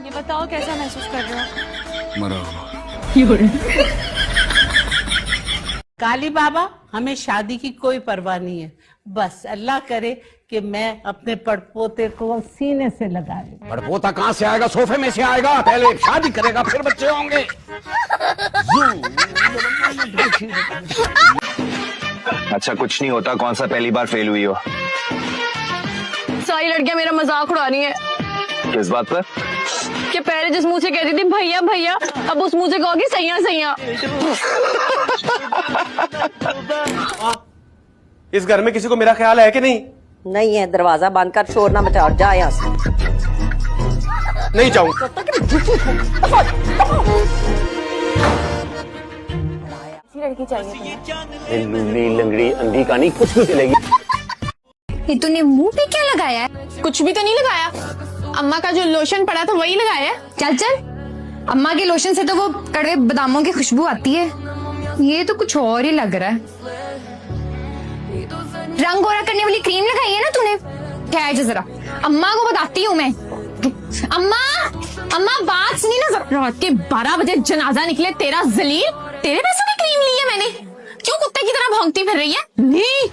ये बताओ कैसा महसूस कर रहे हो? मरा हुआ। काली बाबा, हमें शादी की कोई परवाह नहीं है, बस अल्लाह करे कि मैं अपने पड़पोते को सीने से लगा लूं। पड़पोता कहाँ से आएगा? सोफे में से आएगा। पहले शादी करेगा फिर बच्चे होंगे। अच्छा कुछ नहीं होता, कौन सा पहली बार फेल हुई हो? सारी लड़कियां मेरा मजाक उड़ा रही है। किस बात पर? कि पहले जिस मुंह से कहती थी भैया भैया, अब उस मुंह से कहोगी सैया सैया। इस घर में किसी को मेरा ख्याल है कि नहीं? नहीं है, दरवाजा बंद कर, शोर ना मचा, जा यहाँ से। नहीं जाऊंगा। लड़की चाहिए लूली लंगड़ी अंधी का नहीं, कुछ भी चलेगी। ये तूने मुंह पे क्या लगाया है? कुछ भी तो नहीं लगाया, अम्मा का जो लोशन पड़ा था वही लगाया है। चल चल, अम्मा के लोशन से तो वो कड़वे बादामों की खुशबू आती है, ये तो कुछ और ही लग रहा है। रंग गोरा करने वाली क्रीम लगाई है ना तूने? ठहर जा जरा, अम्मा को बताती हूँ मैं। अम्मा अम्मा बात सुनी ना जरा। रात के 12 बजे जनाजा निकले तेरा जलील, तेरे पैसों की क्रीम ली है मैंने। क्यों कुत्ते की तरह भौंकती फिर रही है? नहीं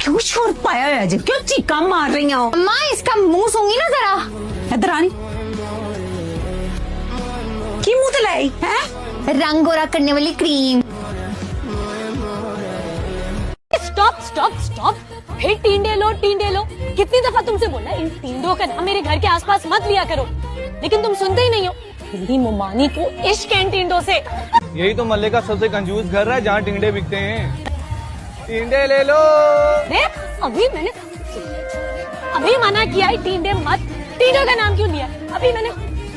क्यों शोर पाया है जी? क्यों चीका मार रही हो? अम्मा इसका मुंह सूंगी ना जरा। इधर आनी की मुंह तलाई है? रंग गोरा करने वाली क्रीम। स्टॉप स्टॉप स्टॉप, फिर टींडे लो टींडे लो। कितनी दफा तुमसे बोला इन टींडों का नाम मेरे घर के आसपास मत लिया करो, लेकिन तुम सुनते ही नहीं हो। मेरी मुमानी को इश्क है इन टींडों से। यही तो मल्ले का सबसे कंजूस घर है जहाँ टिंडे बिकते हैं। टिंडे ले लो। अभी मैंने अभी मना किया है, टींडे मत। टींडों का नाम क्यों लिया अभी मैंने?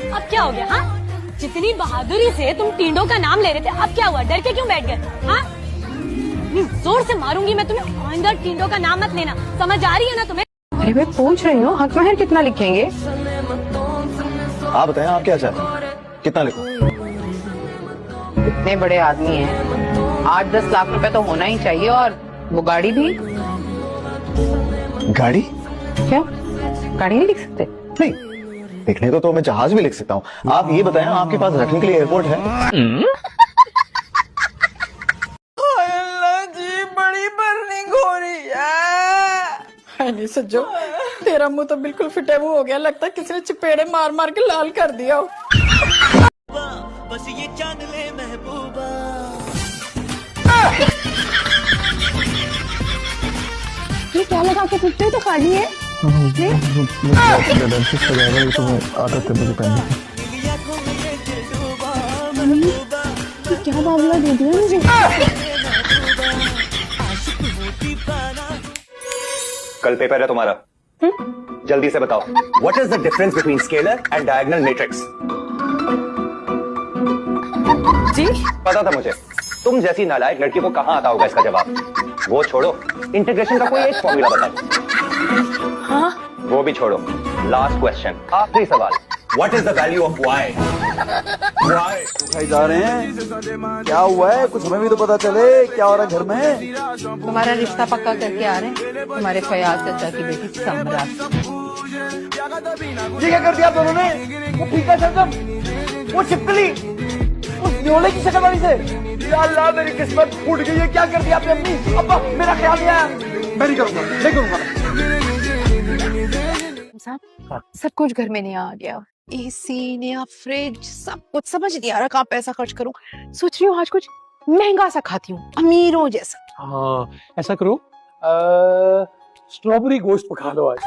अब क्या हो गया? हाँ, जितनी बहादुरी से तुम टींडों का नाम ले रहे थे, अब क्या हुआ? डर के क्यों बैठ गए? हाँ, जोर से मारूंगी मैं तुम्हें। आइंदा टींडों का नाम मत लेना, समझ आ रही है ना तुम्हें? अरे मैं पूछ रही हूँ, हक महर कितना लिखेंगे? आप बताएं, आप क्या चाहते हैं? कितना लिखूं? इतने बड़े आदमी हैं, 8-10 लाख रुपए तो होना ही चाहिए। और वो गाड़ी भी। गाड़ी? क्या गाड़ी नहीं लिख सकते? नहीं, लिखने को तो मैं जहाज भी लिख सकता हूँ। आप ये बताएं, आपके पास रखने के लिए एयरपोर्ट है? जी बड़ी बर्निंग हो रही है। नहीं सज्जो, तेरा मुंह तो बिल्कुल फिटे मुंह हो गया, लगता है किसी ने चपेड़े मार मार के लाल कर दिया हो। बस ये जान ले महबूबा। ये क्या लगा के फिरते हो? तो खाली है। क्या बाबला दे दिया मुझे? कल पेपर है तुम्हारा, जल्दी से बताओ। What is the difference between scalar and diagonal matrix? जी पता था मुझे, तुम जैसी नालायक लड़की को कहाँ आता होगा इसका जवाब। वो छोड़ो, इंटीग्रेशन का कोई एक फॉर्मूला बताओ। हाँ, वो भी छोड़ो, लास्ट क्वेश्चन, आखिरी सवाल। What is the value of y? Y खाई जा रहे हैं, क्या हुआ है? कुछ हमें भी तो पता चले, क्या हो रहा है घर में? तुम्हारा रिश्ता पक्का करके आ रहे हैं तुम्हारे फयाज चाचा की बेटी समरा। ये क्या कर दिया आप दोनों ने? वो फीका शलजम, वो छिपकली, उस न्योले की शक्ल वाली से। या अल्लाह, मेरी किस्मत फूट गई है। क्या कर दिया आपने अम्मी? अब्बा, मेरा ख्याल नहीं आया। मैं नहीं करूंगा, नहीं करूंगा। सब कुछ घर में नहीं आ गया, एसी नया फ्रिज, सब कुछ समझ नहीं आ रहा कहाँ पैसा खर्च करूं। सोच रही हूँ आज कुछ महंगा सा खाती हूँ, अमीरों जैसा। हाँ, ऐसा करो, स्ट्रॉबेरी गोश्त पका लो आज।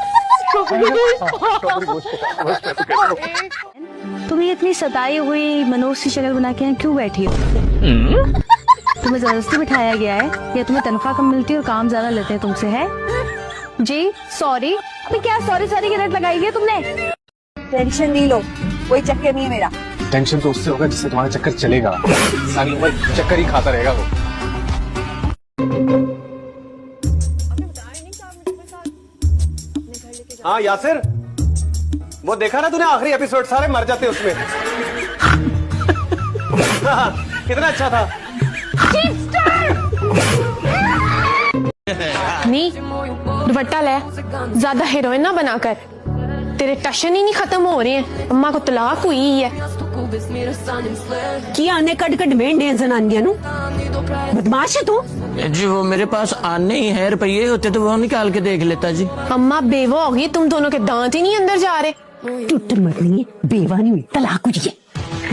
स्ट्रॉबेरी गोश्त पका लो। तुम्हें इतनी सताई हुई मनोज की शक्ल बना के क्यों बैठी हो? तुम्हें जबरदस्ती बिठाया गया है या तुम्हें तनख्वाह कम मिलती है और काम ज्यादा लेते हैं तुमसे? है जी सॉरी। अभी क्या सॉरी सॉरी की रट लगाई है तुमने? टेंशन नहीं लो, कोई चक्कर नहीं है मेरा। टेंशन तो उससे होगा जिससे तुम्हारा चक्कर चलेगा। सारी उम्र चक्कर ही खाता रहेगा वो। हाँ यासिर, वो देखा ना तूने आखिरी एपिसोड? सारे मर जाते उसमें। कितना अच्छा था। नी दुपट्टा ले, ज्यादा हीरोइन ना बनाकर। तेरे टशन ही नहीं खत्म हो रहे हैं। अम्मा को तलाक हुई है। की आने कट कट मेंढे जनानियां नु बदमाश है तू। जी वो मेरे पास आने ही है, रुपये होते तो वो निकाल के देख लेता जी। अम्मा बेवा होगी, तुम दोनों के दांत ही नहीं अंदर जा रहे। टुट्टर मत नहीं है, बेवा नहीं हुई, तलाक हुई है।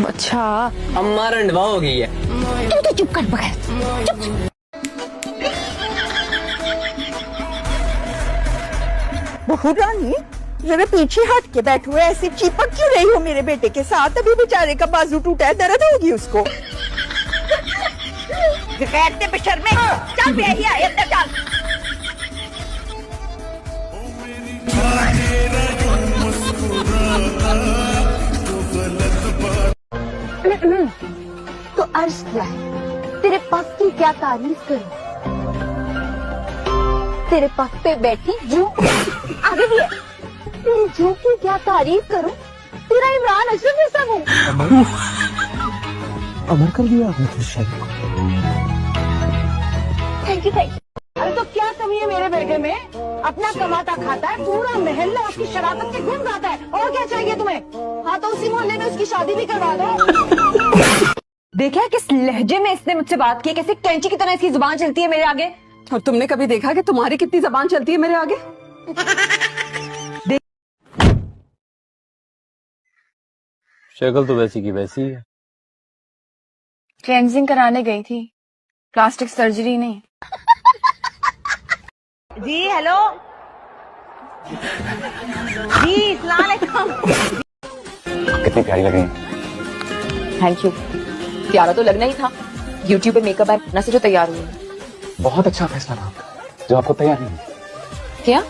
अच्छा अम्मा रंडवा हो गई है। तू तो चुप कर बगैर। बहू रानी जरा पीछे हट के बैठो, ऐसे चिपक क्यों रही हो मेरे बेटे के साथ? अभी बेचारे का बाजू टूटा है, दर्द होगी उसको। बैठते बेशर्मे, चल बेहिया अंदर चल। तो अर्ज क्या है, तेरे पग की क्या तारीफ करूं? तेरे पग पे बैठी जू आगे भी है, तेरी जू की क्या तारीफ करूं? तेरा इमरान अशरफ जैसा हूँ। अमर कर दिया आपने तो शायद। Thank you thank you. अरे तो क्या कमी है मेरे बेटे में? अपना कमाता खाता है, पूरा मोहल्ला उसकी शरारत से घूम जाता है। और क्या चाहिए तुम्हें? हाँ तो उसी मोहल्ले में उसकी शादी भी करवा दो। देखा किस लहजे में इसने मुझसे बात की, कैसे कैंची की तरह इसकी जुबान चलती है मेरे आगे। और तुमने कभी देखा कि तुम्हारी कितनी जबान चलती है मेरे आगे? शक्ल तो वैसी की वैसी है। क्लेंजिंग कराने गई थी, प्लास्टिक सर्जरी नहीं। जी हेलो जी, सलाम अलैकुम। कितनी प्यारी लग रही है। Thank you. प्यारा तो लगना ही था, यूट्यूब पे मेकअप ऐप न से जो तैयार हुई। बहुत अच्छा फैसला था आपका, जो आपको तैयार नहीं है। क्या?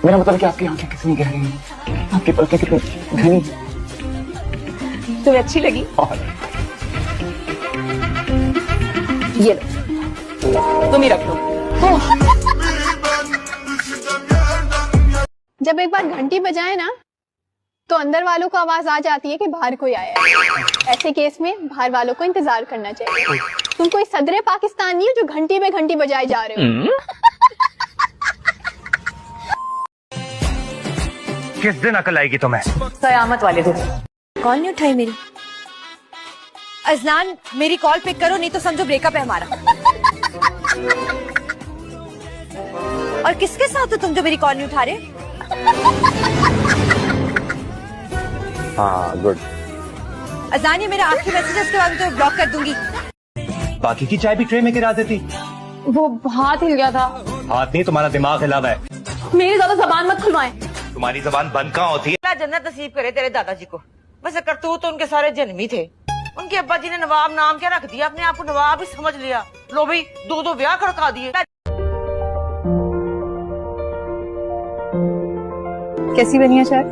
मेरा मतलब कि आपकी आंखें कितनी गहरी हैं, आपकी पलकें कितनी घनी हैं। तुम्हें अच्छी लगी? ये लो, तुम ही रख लो। जब एक बार घंटी बजाए ना तो अंदर वालों को आवाज आ जाती है कि बाहर कोई आया है। ऐसे केस में बाहर वालों को इंतजार करना चाहिए। तुम कोई सदरे पाकिस्तान नहीं हो जो घंटी पे घंटी बजाए जा रहे हो। किस दिन अकल आएगी तुम्हें? कयामत वाले दिन। कॉल नहीं उठाई मेरी। अजलान मेरी कॉल पिक करो, नहीं तो समझो ब्रेकअप है हमारा। और किसके साथ हो तुम जो मेरी कॉल नहीं उठा रहे? हाँ गुड। अजलान ये मेरा आखिरी मैसेज है, उसके बाद मैं तो ब्लॉक कर दूंगी। बाकी की चाय भी ट्रे में गिरा देती। वो हाथ हिल गया था। हाथ नहीं, तुम्हारा दिमाग हिला हुआ है। मेरी ज्यादा जबान मत खुलवाएं। तुम्हारी जबान बंद कहाँ होती है? जन्नत नसीब करे तेरे दादाजी को। वैसे करतूत तो उनके सारे जन्मी थे। उनके अब्बा जी ने नवाब नाम क्या रख दिया, अपने आप को नवाब ही समझ लिया। लो भाई, दो ब्याह खड़का दिए। कैसी बनी है चाय?